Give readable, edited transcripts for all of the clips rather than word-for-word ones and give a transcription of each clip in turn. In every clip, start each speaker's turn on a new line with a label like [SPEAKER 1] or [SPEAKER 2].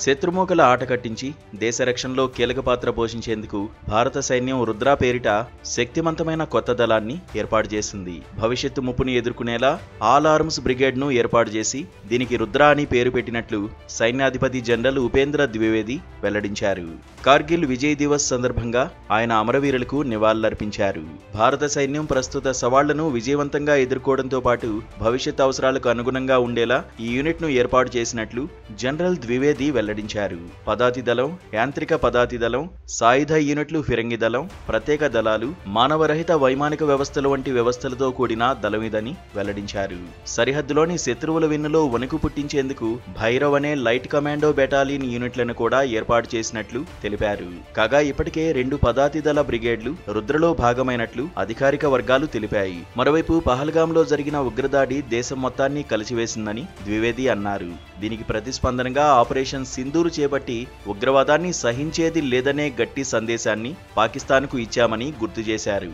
[SPEAKER 1] శత్రుమూకల ఆట కట్టించి దేశ రక్షణలో కీలక పాత్ర పోషించేందుకు భారత సైన్యం రుద్రా పేరిట శక్తివంతమైన కొత్త దళాన్ని ఏర్పాటు చేసింది. భవిష్యత్తు ముప్పుని ఎదుర్కొనేలా ఆల్ ఆర్మ్స్ బ్రిగేడ్ను ఏర్పాటు చేసి దీనికి రుద్రా అని పేరు పెట్టినట్లు సైన్యాధిపతి జనరల్ ఉపేంద్ర ద్వివేది వెల్లడించారు. కార్గిల్ విజయ్ దివస్ సందర్భంగా ఆయన అమరవీరులకు నివాళులర్పించారు. భారత సైన్యం ప్రస్తుత సవాళ్లను విజయవంతంగా ఎదుర్కోవడంతో పాటు భవిష్యత్ అవసరాలకు అనుగుణంగా ఉండేలా ఈ యూనిట్ను ఏర్పాటు చేసినట్లు జనరల్ ద్వివేది వెల్లడించారు. పదాతి దళం, యాంత్రిక పదాతి దళం, సాయుధ యూనిట్లు, ఫిరంగి దళం, ప్రత్యేక దళాలు, మానవరహిత వైమానిక వ్యవస్థలు వంటి వ్యవస్థలతో కూడిన దళమిదని వెల్లడించారు. సరిహద్దులోని శత్రువుల వెన్నులో వణుకు పుట్టించేందుకు భైరవ్ అనే లైట్ కమాండో బెటాలియన్ యూనిట్లను కూడా ఏర్పాటు చేసినట్లు తెలిపారు. కాగా ఇప్పటికే 2 పదాతి దళ బ్రిగేడ్లు రుద్రలో భాగమైనట్లు అధికారిక వర్గాలు తెలిపాయి. మరోవైపు పహల్గాంలో జరిగిన ఉగ్రదాడి దేశం మొత్తాన్ని కలిసివేసిందని ద్వివేది అన్నారు. దీనికి ప్రతిస్పందనగా ఆపరేషన్ సింధూర్ చేపట్టి ఉగ్రవాదాన్ని సహించేది లేదనే గట్టి సందేశాన్ని పాకిస్తాన్కు ఇచ్చామని గుర్తు చేశారు.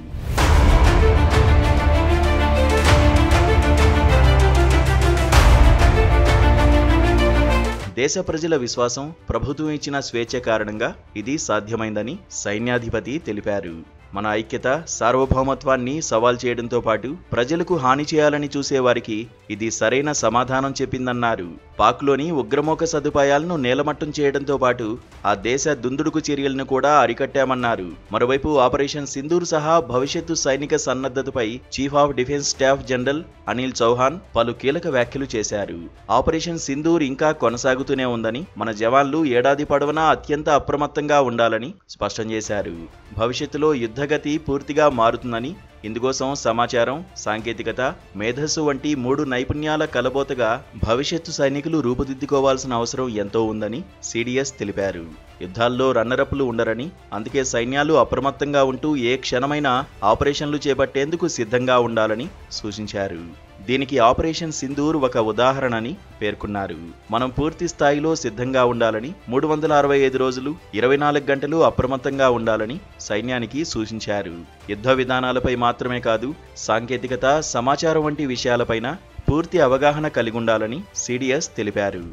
[SPEAKER 1] దేశ ప్రజల విశ్వాసం, ప్రభుత్వం ఇచ్చిన స్వేచ్ఛ కారణంగా ఇది సాధ్యమైందని సైన్యాధిపతి తెలిపారు. మన ఐక్యత, సార్వభౌమత్వాన్ని సవాల్ చేయడంతో పాటు ప్రజలకు హాని చేయాలని చూసేవారికి ఇది సరైన సమాధానం చెప్పిందన్నారు. పాక్లోని ఉగ్రమోక సదుపాయాలను నేలమట్టం చేయడంతో పాటు ఆ దేశ దుందుడుకు చర్యలను కూడా అరికట్టామన్నారు. మరోవైపు ఆపరేషన్ సింధూర్ సహా భవిష్యత్తు సైనిక సన్నద్ధతపై chief of defence staff general Anil Chauhan పలు కీలక వ్యాఖ్యలు చేశారు. ఆపరేషన్ సింధూర్ ఇంకా కొనసాగుతూనే ఉందని, మన జవాన్లు ఏడాది పొడవునా అత్యంత అప్రమత్తంగా ఉండాలని స్పష్టం చేశారు. భవిష్యత్తులో యుద్ధగతి పూర్తిగా మారుతుందని, ఇందుకోసం సమాచారం, సాంకేతికత, మేధస్సు వంటి 3 నైపుణ్యాల కలబోతగా భవిష్యత్తు సైనికులు రూపుదిద్దుకోవాల్సిన అవసరం ఎంతో ఉందని సిడిఎస్ తెలిపారు. యుద్ధాల్లో రన్నరప్పులు ఉండరని, అందుకే సైన్యాలు అప్రమత్తంగా ఉంటూ ఏ క్షణమైనా ఆపరేషన్లు చేపట్టేందుకు సిద్ధంగా ఉండాలని సూచించారు. దీనికి ఆపరేషన్ సింధూర్ ఒక ఉదాహరణని పేర్కొన్నారు. మనం పూర్తి స్థాయిలో సిద్ధంగా ఉండాలని, 365 రోజులు 24 గంటలు అప్రమత్తంగా ఉండాలని సైన్యానికి సూచించారు. యుద్ధ విధానాలపై మాత్రమే కాదు, సాంకేతికత, సమాచారం వంటి విషయాలపైన పూర్తి అవగాహన కలిగి ఉండాలని సిడిఎస్ తెలిపారు.